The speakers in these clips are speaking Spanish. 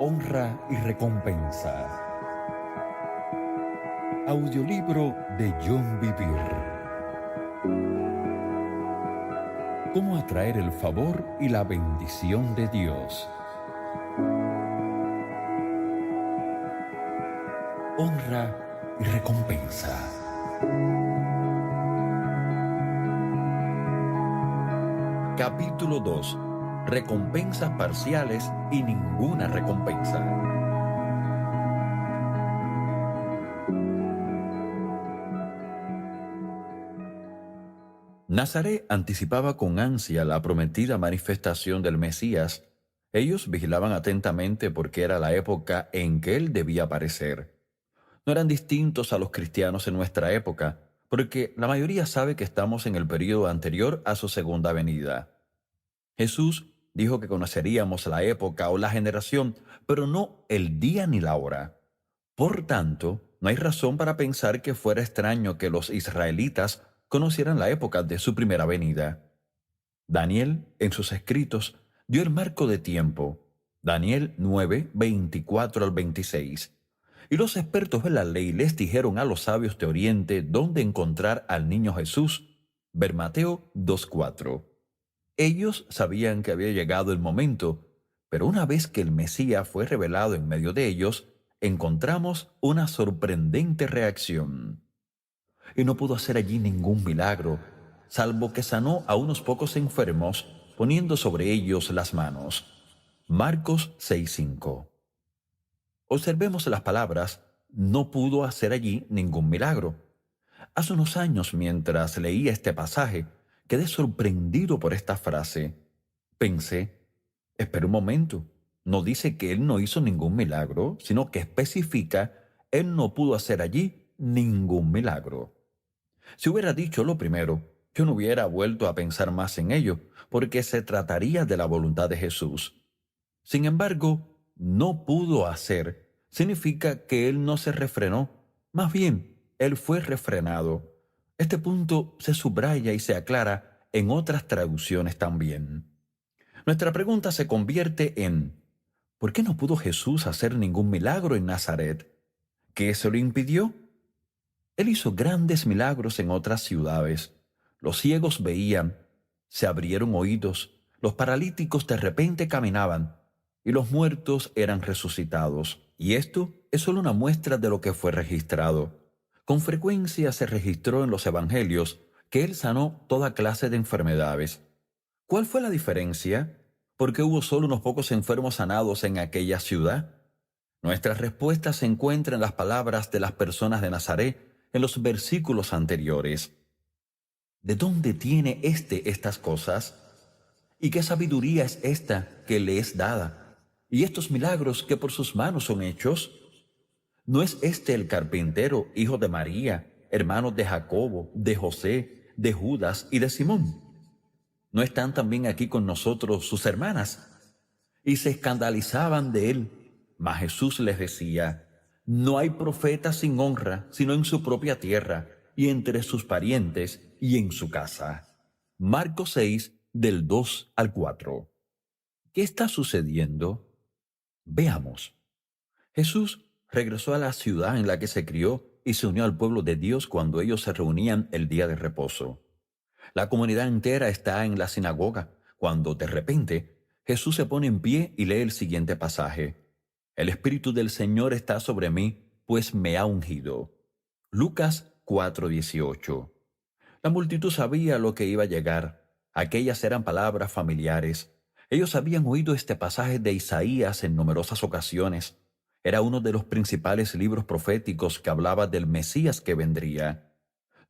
Honra y recompensa. Audiolibro de John Bevere. ¿Cómo atraer el favor y la bendición de Dios? Honra y recompensa. Capítulo 2. Recompensas parciales y ninguna recompensa. Nazaret anticipaba con ansia la prometida manifestación del Mesías. Ellos vigilaban atentamente porque era la época en que él debía aparecer. No eran distintos a los cristianos en nuestra época, porque la mayoría sabe que estamos en el período anterior a su segunda venida. Jesús dijo que conoceríamos la época o la generación, pero no el día ni la hora. Por tanto, no hay razón para pensar que fuera extraño que los israelitas conocieran la época de su primera venida. Daniel, en sus escritos, dio el marco de tiempo, Daniel 9, 24 al 26. Y los expertos de la ley les dijeron a los sabios de Oriente dónde encontrar al niño Jesús, ver Mateo 2:4. Ellos sabían que había llegado el momento, pero una vez que el Mesías fue revelado en medio de ellos, encontramos una sorprendente reacción. Y no pudo hacer allí ningún milagro, salvo que sanó a unos pocos enfermos, poniendo sobre ellos las manos. Marcos 6:5. Observemos las palabras, no pudo hacer allí ningún milagro. Hace unos años, mientras leía este pasaje, quedé sorprendido por esta frase. Pensé, espera un momento, no dice que él no hizo ningún milagro, sino que especifica, él no pudo hacer allí ningún milagro. Si hubiera dicho lo primero, yo no hubiera vuelto a pensar más en ello, porque se trataría de la voluntad de Jesús. Sin embargo, no pudo hacer, significa que él no se refrenó, más bien, él fue refrenado. Este punto se subraya y se aclara en otras traducciones también. Nuestra pregunta se convierte en, ¿por qué no pudo Jesús hacer ningún milagro en Nazaret? ¿Qué se lo impidió? Él hizo grandes milagros en otras ciudades. Los ciegos veían, se abrieron oídos, los paralíticos de repente caminaban, y los muertos eran resucitados. Y esto es solo una muestra de lo que fue registrado. Con frecuencia se registró en los evangelios que él sanó toda clase de enfermedades. ¿Cuál fue la diferencia? ¿Por qué hubo solo unos pocos enfermos sanados en aquella ciudad? Nuestra respuesta se encuentra en las palabras de las personas de Nazaret en los versículos anteriores. ¿De dónde tiene estas cosas? ¿Y qué sabiduría es esta que le es dada? ¿Y estos milagros que por sus manos son hechos? ¿No es este el carpintero, hijo de María, hermano de Jacobo, de José, de Judas y de Simón? ¿No están también aquí con nosotros sus hermanas? Y se escandalizaban de él. Mas Jesús les decía, no hay profeta sin honra, sino en su propia tierra, y entre sus parientes, y en su casa. Marcos 6, del 2 al 4. ¿Qué está sucediendo? Veamos. Jesús regresó a la ciudad en la que se crió y se unió al pueblo de Dios cuando ellos se reunían el día de reposo. La comunidad entera está en la sinagoga, cuando de repente Jesús se pone en pie y lee el siguiente pasaje. El Espíritu del Señor está sobre mí, pues me ha ungido. Lucas 4:18. La multitud sabía lo que iba a llegar. Aquellas eran palabras familiares. Ellos habían oído este pasaje de Isaías en numerosas ocasiones. Era uno de los principales libros proféticos que hablaba del Mesías que vendría.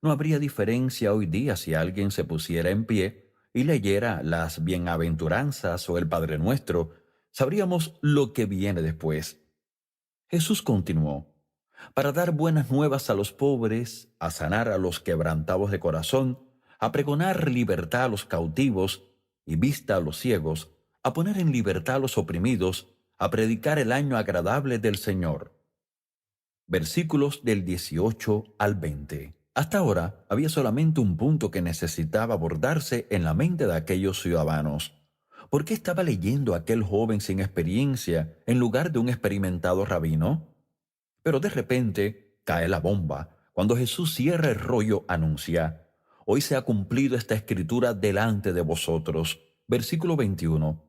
No habría diferencia hoy día si alguien se pusiera en pie y leyera las bienaventuranzas o el Padre Nuestro. Sabríamos lo que viene después. Jesús continuó, para dar buenas nuevas a los pobres, a sanar a los quebrantados de corazón, a pregonar libertad a los cautivos y vista a los ciegos, a poner en libertad a los oprimidos, a predicar el año agradable del Señor. Versículos del 18 al 20. Hasta ahora había solamente un punto que necesitaba abordarse en la mente de aquellos ciudadanos. ¿Por qué estaba leyendo aquel joven sin experiencia en lugar de un experimentado rabino? Pero de repente cae la bomba. Cuando Jesús cierra el rollo, anuncia: hoy se ha cumplido esta escritura delante de vosotros. Versículo 21.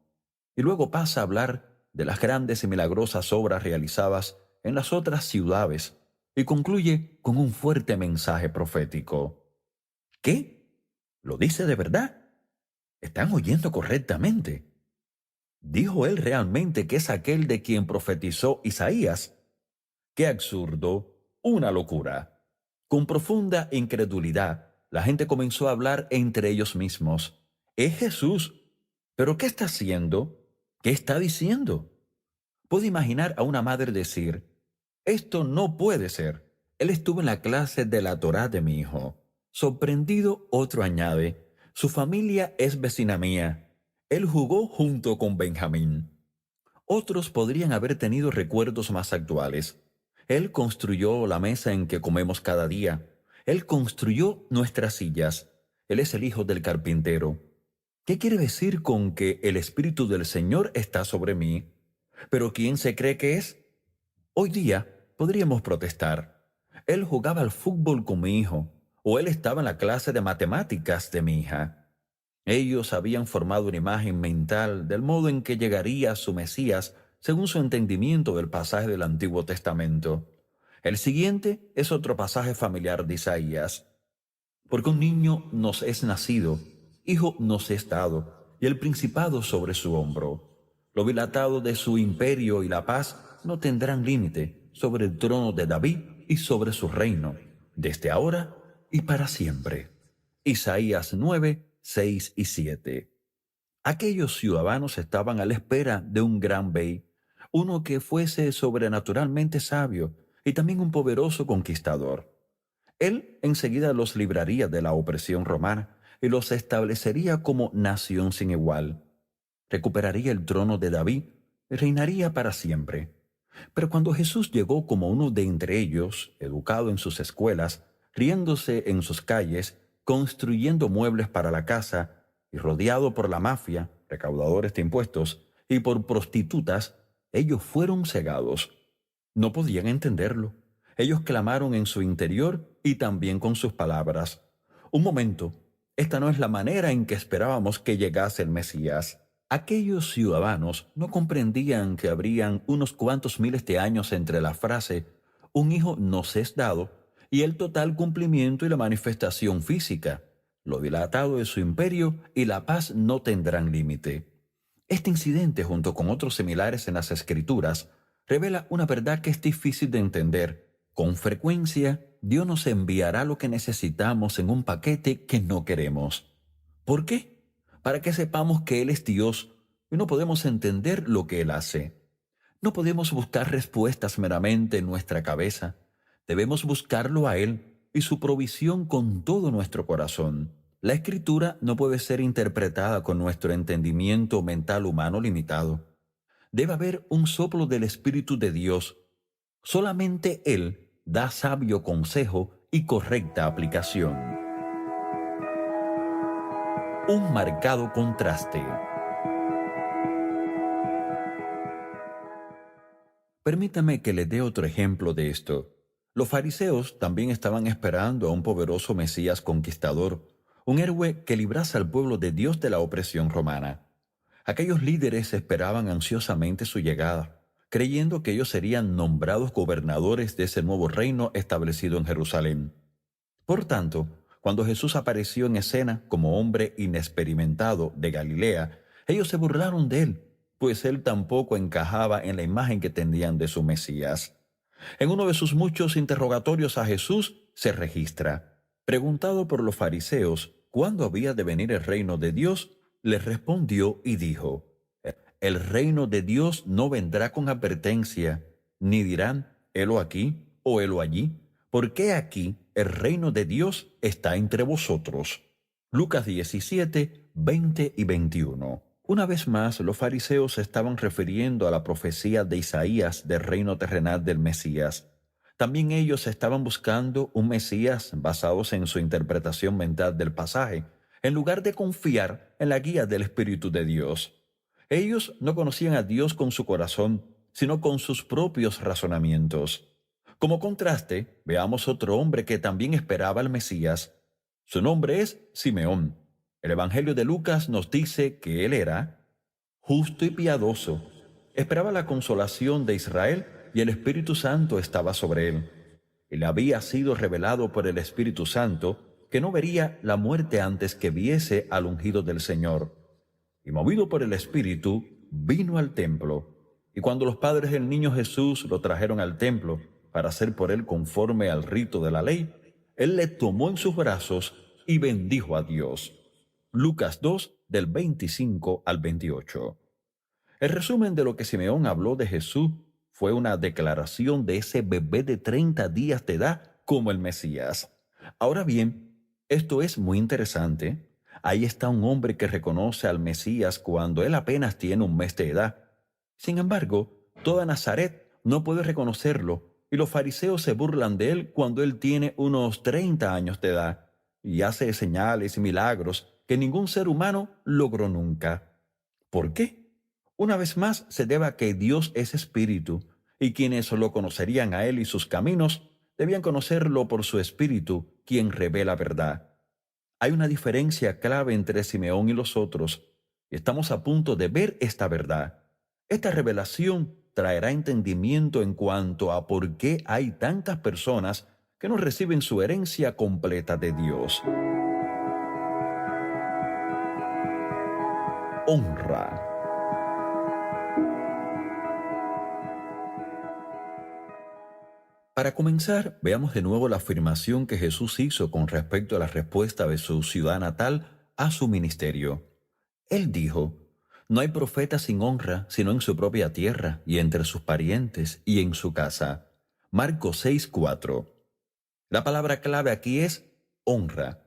Y luego pasa a hablar de las grandes y milagrosas obras realizadas en las otras ciudades y concluye con un fuerte mensaje profético. ¿Qué? ¿Lo dice de verdad? ¿Están oyendo correctamente? ¿Dijo él realmente que es aquel de quien profetizó Isaías? ¡Qué absurdo! ¡Una locura! Con profunda incredulidad, la gente comenzó a hablar entre ellos mismos. «Es Jesús. ¿Pero qué está haciendo? ¿Qué está diciendo?» Puedo imaginar a una madre decir: «Esto no puede ser. Él estuvo en la clase de la Torá de mi hijo». Sorprendido, otro añade: «Su familia es vecina mía. Él jugó junto con Benjamín». Otros podrían haber tenido recuerdos más actuales. Él construyó la mesa en que comemos cada día. Él construyó nuestras sillas. Él es el hijo del carpintero. ¿Qué quiere decir con que el Espíritu del Señor está sobre mí? ¿Pero quién se cree que es? Hoy día podríamos protestar. Él jugaba al fútbol con mi hijo, o él estaba en la clase de matemáticas de mi hija. Ellos habían formado una imagen mental del modo en que llegaría su Mesías según su entendimiento del pasaje del Antiguo Testamento. El siguiente es otro pasaje familiar de Isaías. Porque un niño nos es nacido, hijo nos es dado, y el principado sobre su hombro. Lo dilatado de su imperio y la paz no tendrán límite sobre el trono de David y sobre su reino, desde ahora y para siempre. Isaías 9, 6 y 7. Aquellos ciudadanos estaban a la espera de un gran bey, uno que fuese sobrenaturalmente sabio y también un poderoso conquistador. Él enseguida los libraría de la opresión romana y los establecería como nación sin igual. Recuperaría el trono de David y reinaría para siempre. Pero cuando Jesús llegó como uno de entre ellos, educado en sus escuelas, riéndose en sus calles, construyendo muebles para la casa y rodeado por la mafia, recaudadores de impuestos, y por prostitutas, ellos fueron cegados. No podían entenderlo. Ellos clamaron en su interior y también con sus palabras: «Un momento, esta no es la manera en que esperábamos que llegase el Mesías». Aquellos ciudadanos no comprendían que habrían unos cuantos miles de años entre la frase «un hijo nos es dado» y el total cumplimiento y la manifestación física. Lo dilatado de su imperio y la paz no tendrán límite. Este incidente, junto con otros similares en las Escrituras, revela una verdad que es difícil de entender. Con frecuencia, Dios nos enviará lo que necesitamos en un paquete que no queremos. ¿Por qué? Para que sepamos que Él es Dios y no podemos entender lo que Él hace. No podemos buscar respuestas meramente en nuestra cabeza. Debemos buscarlo a Él y su provisión con todo nuestro corazón. La Escritura no puede ser interpretada con nuestro entendimiento mental humano limitado. Debe haber un soplo del Espíritu de Dios. Solamente Él da sabio consejo y correcta aplicación. Un marcado contraste. Permítame que le dé otro ejemplo de esto. Los fariseos también estaban esperando a un poderoso Mesías conquistador, un héroe que librase al pueblo de Dios de la opresión romana. Aquellos líderes esperaban ansiosamente su llegada, creyendo que ellos serían nombrados gobernadores de ese nuevo reino establecido en Jerusalén. Por tanto, cuando Jesús apareció en escena como hombre inexperimentado de Galilea, ellos se burlaron de él, pues él tampoco encajaba en la imagen que tenían de su Mesías. En uno de sus muchos interrogatorios a Jesús se registra: preguntado por los fariseos cuándo había de venir el reino de Dios, les respondió y dijo: el reino de Dios no vendrá con advertencia, ni dirán, helo aquí o helo allí, porque aquí el reino de Dios está entre vosotros. Lucas 17, 20 y 21. Una vez más, los fariseos se estaban refiriendo a la profecía de Isaías del reino terrenal del Mesías. También ellos estaban buscando un Mesías basados en su interpretación mental del pasaje, en lugar de confiar en la guía del Espíritu de Dios. Ellos no conocían a Dios con su corazón, sino con sus propios razonamientos. Como contraste, veamos otro hombre que también esperaba al Mesías. Su nombre es Simeón. El Evangelio de Lucas nos dice que él era justo y piadoso. Esperaba la consolación de Israel y el Espíritu Santo estaba sobre él. Y le había sido revelado por el Espíritu Santo que no vería la muerte antes que viese al ungido del Señor. Y movido por el Espíritu, vino al templo. Y cuando los padres del niño Jesús lo trajeron al templo para hacer por él conforme al rito de la ley, él le tomó en sus brazos y bendijo a Dios. Lucas 2, del 25 al 28. El resumen de lo que Simeón habló de Jesús fue una declaración de ese bebé de 30 días de edad como el Mesías. Ahora bien, esto es muy interesante. Ahí está un hombre que reconoce al Mesías cuando él apenas tiene un mes de edad. Sin embargo, toda Nazaret no puede reconocerlo y los fariseos se burlan de él cuando él tiene unos 30 años de edad y hace señales y milagros que ningún ser humano logró nunca. ¿Por qué? Una vez más se debe a que Dios es espíritu y quienes lo conocerían a él y sus caminos debían conocerlo por su espíritu, quien revela verdad. Hay una diferencia clave entre Simeón y los otros, y estamos a punto de ver esta verdad. Esta revelación traerá entendimiento en cuanto a por qué hay tantas personas que no reciben su herencia completa de Dios. Honra. Para comenzar, veamos de nuevo la afirmación que Jesús hizo con respecto a la respuesta de su ciudad natal a su ministerio. Él dijo: no hay profeta sin honra, sino en su propia tierra, y entre sus parientes, y en su casa. Marcos 6:4. La palabra clave aquí es honra.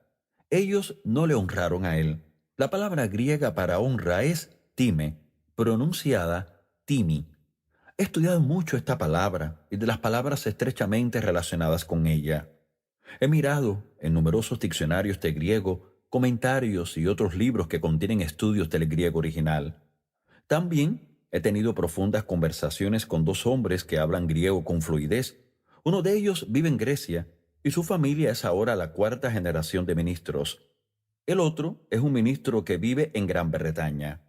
Ellos no le honraron a él. La palabra griega para honra es time, pronunciada timi. He estudiado mucho esta palabra y de las palabras estrechamente relacionadas con ella. He mirado en numerosos diccionarios de griego, comentarios y otros libros que contienen estudios del griego original. También he tenido profundas conversaciones con dos hombres que hablan griego con fluidez. Uno de ellos vive en Grecia y su familia es ahora la cuarta generación de ministros. El otro es un ministro que vive en Gran Bretaña.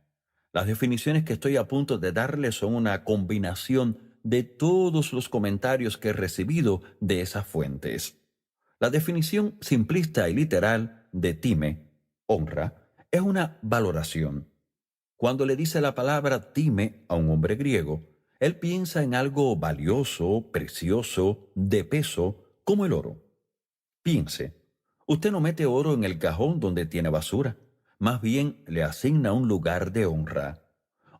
Las definiciones que estoy a punto de darle son una combinación de todos los comentarios que he recibido de esas fuentes. La definición simplista y literal de time, honra, es una valoración. Cuando le dice la palabra time a un hombre griego, él piensa en algo valioso, precioso, de peso, como el oro. Piense, usted no mete oro en el cajón donde tiene basura, más bien le asigna un lugar de honra.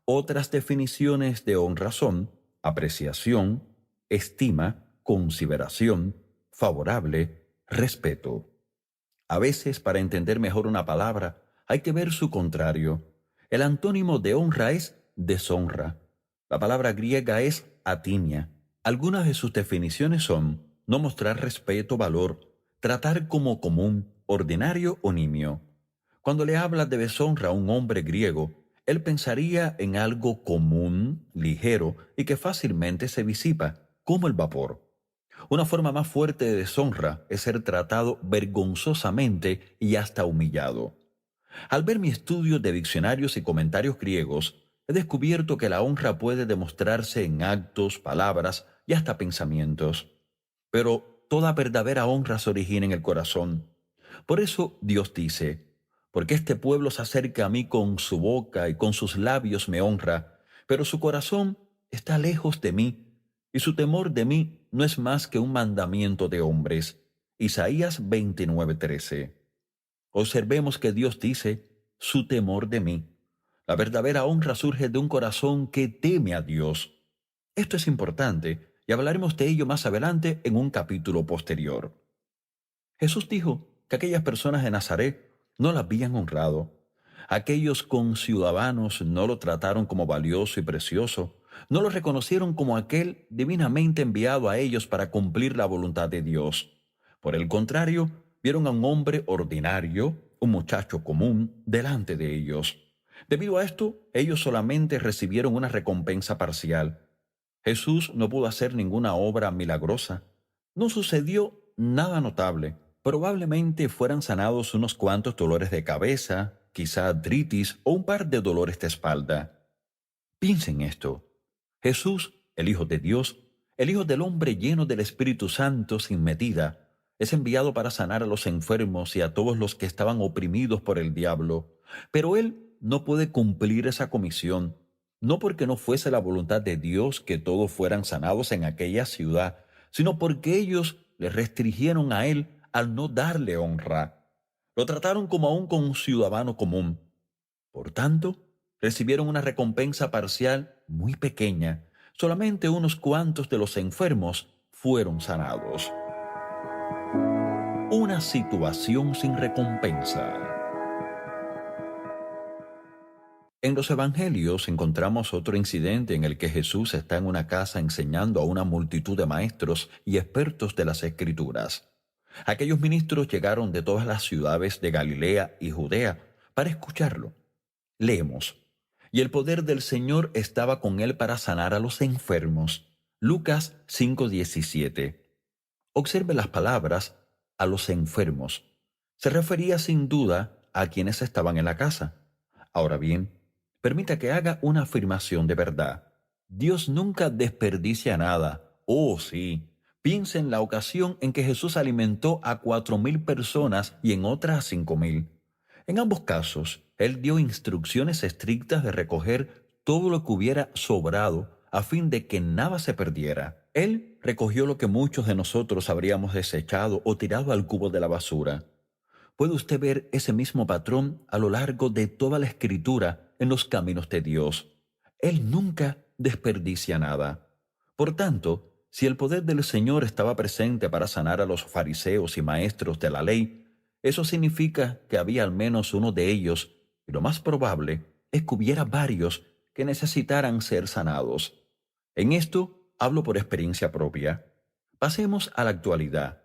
Otras definiciones de honra son apreciación, estima, consideración, favorable, respeto. A veces, para entender mejor una palabra, hay que ver su contrario. El antónimo de honra es deshonra. La palabra griega es atimia. Algunas de sus definiciones son no mostrar respeto, valor, tratar como común, ordinario o nimio. Cuando le habla de deshonra a un hombre griego, él pensaría en algo común, ligero y que fácilmente se disipa, como el vapor. Una forma más fuerte de deshonra es ser tratado vergonzosamente y hasta humillado. Al ver mi estudio de diccionarios y comentarios griegos, he descubierto que la honra puede demostrarse en actos, palabras y hasta pensamientos. Pero toda verdadera honra se origina en el corazón. Por eso Dios dice: porque este pueblo se acerca a mí con su boca y con sus labios me honra, pero su corazón está lejos de mí, y su temor de mí no es más que un mandamiento de hombres. Isaías 29:13. Observemos que Dios dice: su temor de mí. La verdadera honra surge de un corazón que teme a Dios. Esto es importante y hablaremos de ello más adelante en un capítulo posterior. Jesús dijo que aquellas personas de Nazaret no la habían honrado. Aquellos conciudadanos no lo trataron como valioso y precioso, no lo reconocieron como aquel divinamente enviado a ellos para cumplir la voluntad de Dios. Por el contrario, vieron a un hombre ordinario, un muchacho común, delante de ellos. Debido a esto, ellos solamente recibieron una recompensa parcial. Jesús no pudo hacer ninguna obra milagrosa. No sucedió nada notable. Probablemente fueran sanados unos cuantos dolores de cabeza, quizá artritis o un par de dolores de espalda. Piensen esto. Jesús, el Hijo de Dios, el Hijo del Hombre lleno del Espíritu Santo sin medida, es enviado para sanar a los enfermos y a todos los que estaban oprimidos por el diablo. Pero Él no puede cumplir esa comisión, no porque no fuese la voluntad de Dios que todos fueran sanados en aquella ciudad, sino porque ellos le restringieron a Él al no darle honra. Lo trataron como a un conciudadano común. Por tanto, recibieron una recompensa parcial muy pequeña. Solamente unos cuantos de los enfermos fueron sanados. Una situación sin recompensa. En los evangelios encontramos otro incidente en el que Jesús está en una casa enseñando a una multitud de maestros y expertos de las Escrituras. Aquellos ministros llegaron de todas las ciudades de Galilea y Judea para escucharlo. Leemos: y el poder del Señor estaba con él para sanar a los enfermos. Lucas 5:17. Observe las palabras a los enfermos. Se refería sin duda a quienes estaban en la casa. Ahora bien, permita que haga una afirmación de verdad. Dios nunca desperdicia nada. Oh, sí. Piense en la ocasión en que Jesús alimentó a 4,000 personas y en otra a 5,000. En ambos casos, Él dio instrucciones estrictas de recoger todo lo que hubiera sobrado a fin de que nada se perdiera. Él recogió lo que muchos de nosotros habríamos desechado o tirado al cubo de la basura. Puede usted ver ese mismo patrón a lo largo de toda la Escritura en los caminos de Dios. Él nunca desperdicia nada. Por tanto, si el poder del Señor estaba presente para sanar a los fariseos y maestros de la ley, eso significa que había al menos uno de ellos, y lo más probable es que hubiera varios que necesitaran ser sanados. En esto hablo por experiencia propia. Pasemos a la actualidad.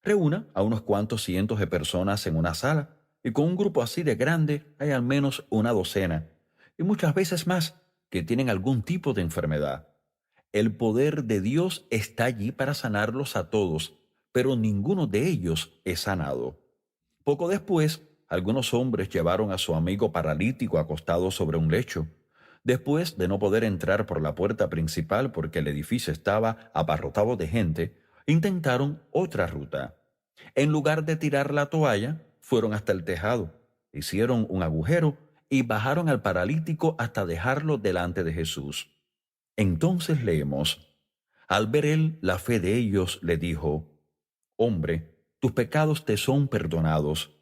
Reúna a unos cuantos cientos de personas en una sala, y con un grupo así de grande hay al menos una docena, y muchas veces más, que tienen algún tipo de enfermedad. El poder de Dios está allí para sanarlos a todos, pero ninguno de ellos es sanado. Poco después, algunos hombres llevaron a su amigo paralítico acostado sobre un lecho. Después de no poder entrar por la puerta principal porque el edificio estaba abarrotado de gente, intentaron otra ruta. En lugar de tirar la toalla, fueron hasta el tejado, hicieron un agujero y bajaron al paralítico hasta dejarlo delante de Jesús. Entonces leemos: al ver él la fe de ellos, le dijo: hombre, tus pecados te son perdonados.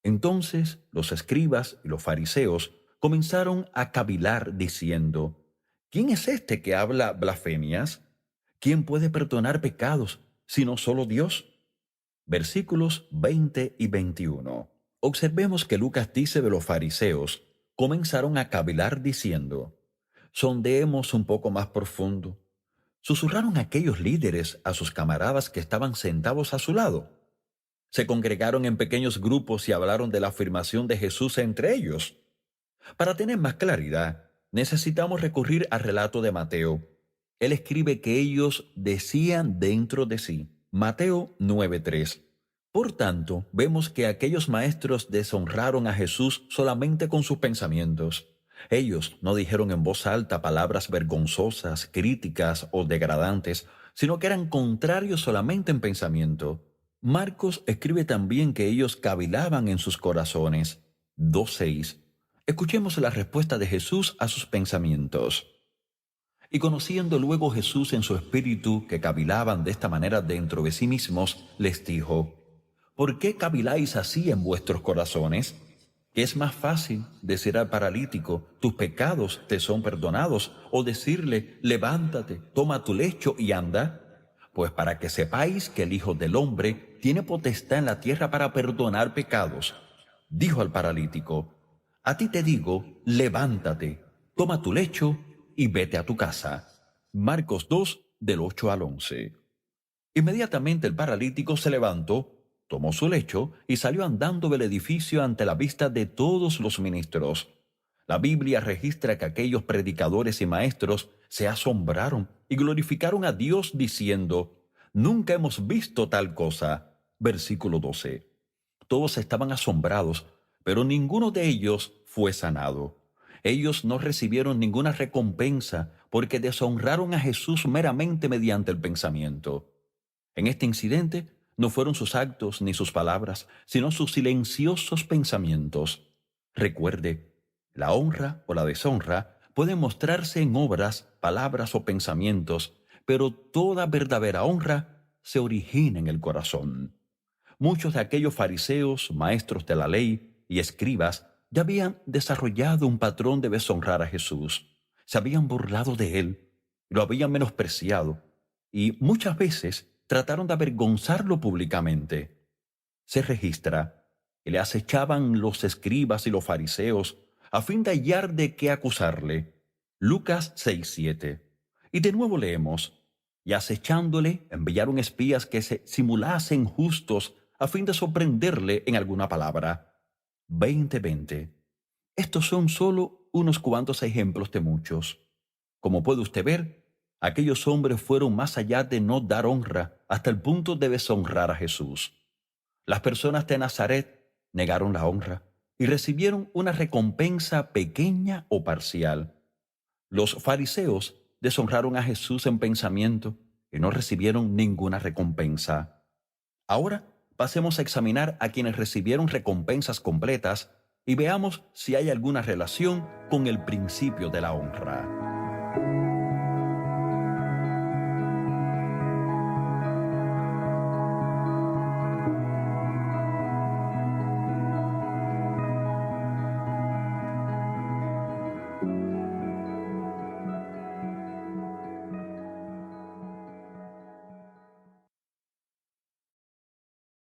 Entonces los escribas y los fariseos comenzaron a cavilar diciendo: ¿quién es este que habla blasfemias? ¿Quién puede perdonar pecados sino solo Dios? Versículos 20 y 21. Observemos que Lucas dice de los fariseos: comenzaron a cavilar diciendo. Sondeemos un poco más profundo. ¿Susurraron aquellos líderes a sus camaradas que estaban sentados a su lado? ¿Se congregaron en pequeños grupos y hablaron de la afirmación de Jesús entre ellos? Para tener más claridad, necesitamos recurrir al relato de Mateo. Él escribe que ellos decían dentro de sí. Mateo 9:3. Por tanto, vemos que aquellos maestros deshonraron a Jesús solamente con sus pensamientos. Ellos no dijeron en voz alta palabras vergonzosas, críticas o degradantes, sino que eran contrarios solamente en pensamiento. Marcos escribe también que ellos cavilaban en sus corazones. 2:6. Escuchemos la respuesta de Jesús a sus pensamientos. Y conociendo luego Jesús en su espíritu que cavilaban de esta manera dentro de sí mismos, les dijo: ¿por qué caviláis así en vuestros corazones? ¿Qué es más fácil decir al paralítico: tus pecados te son perdonados, o decirle: levántate, toma tu lecho y anda? Pues para que sepáis que el Hijo del Hombre tiene potestad en la tierra para perdonar pecados. Dijo al paralítico: a ti te digo, levántate, toma tu lecho y vete a tu casa. Marcos 2, del 8 al 11. Inmediatamente el paralítico se levantó, tomó su lecho y salió andando del edificio ante la vista de todos los ministros. La Biblia registra que aquellos predicadores y maestros se asombraron y glorificaron a Dios diciendo, «Nunca hemos visto tal cosa». Versículo 12. Todos estaban asombrados, pero ninguno de ellos fue sanado. Ellos no recibieron ninguna recompensa porque deshonraron a Jesús meramente mediante el pensamiento. En este incidente no fueron sus actos ni sus palabras, sino sus silenciosos pensamientos. Recuerde, la honra o la deshonra puede mostrarse en obras, palabras o pensamientos, pero toda verdadera honra se origina en el corazón. Muchos de aquellos fariseos, maestros de la ley y escribas ya habían desarrollado un patrón de deshonrar a Jesús. Se habían burlado de él, lo habían menospreciado y muchas veces trataron de avergonzarlo públicamente. Se registra que le acechaban los escribas y los fariseos a fin de hallar de qué acusarle. Lucas 6:7. Y de nuevo leemos, y acechándole enviaron espías que se simulasen justos a fin de sorprenderle en alguna palabra. 20:20. Estos son solo unos cuantos ejemplos de muchos. Como puede usted ver, aquellos hombres fueron más allá de no dar honra hasta el punto de deshonrar a Jesús. Las personas de Nazaret negaron la honra y recibieron una recompensa pequeña o parcial. Los fariseos deshonraron a Jesús en pensamiento y no recibieron ninguna recompensa. Ahora pasemos a examinar a quienes recibieron recompensas completas y veamos si hay alguna relación con el principio de la honra.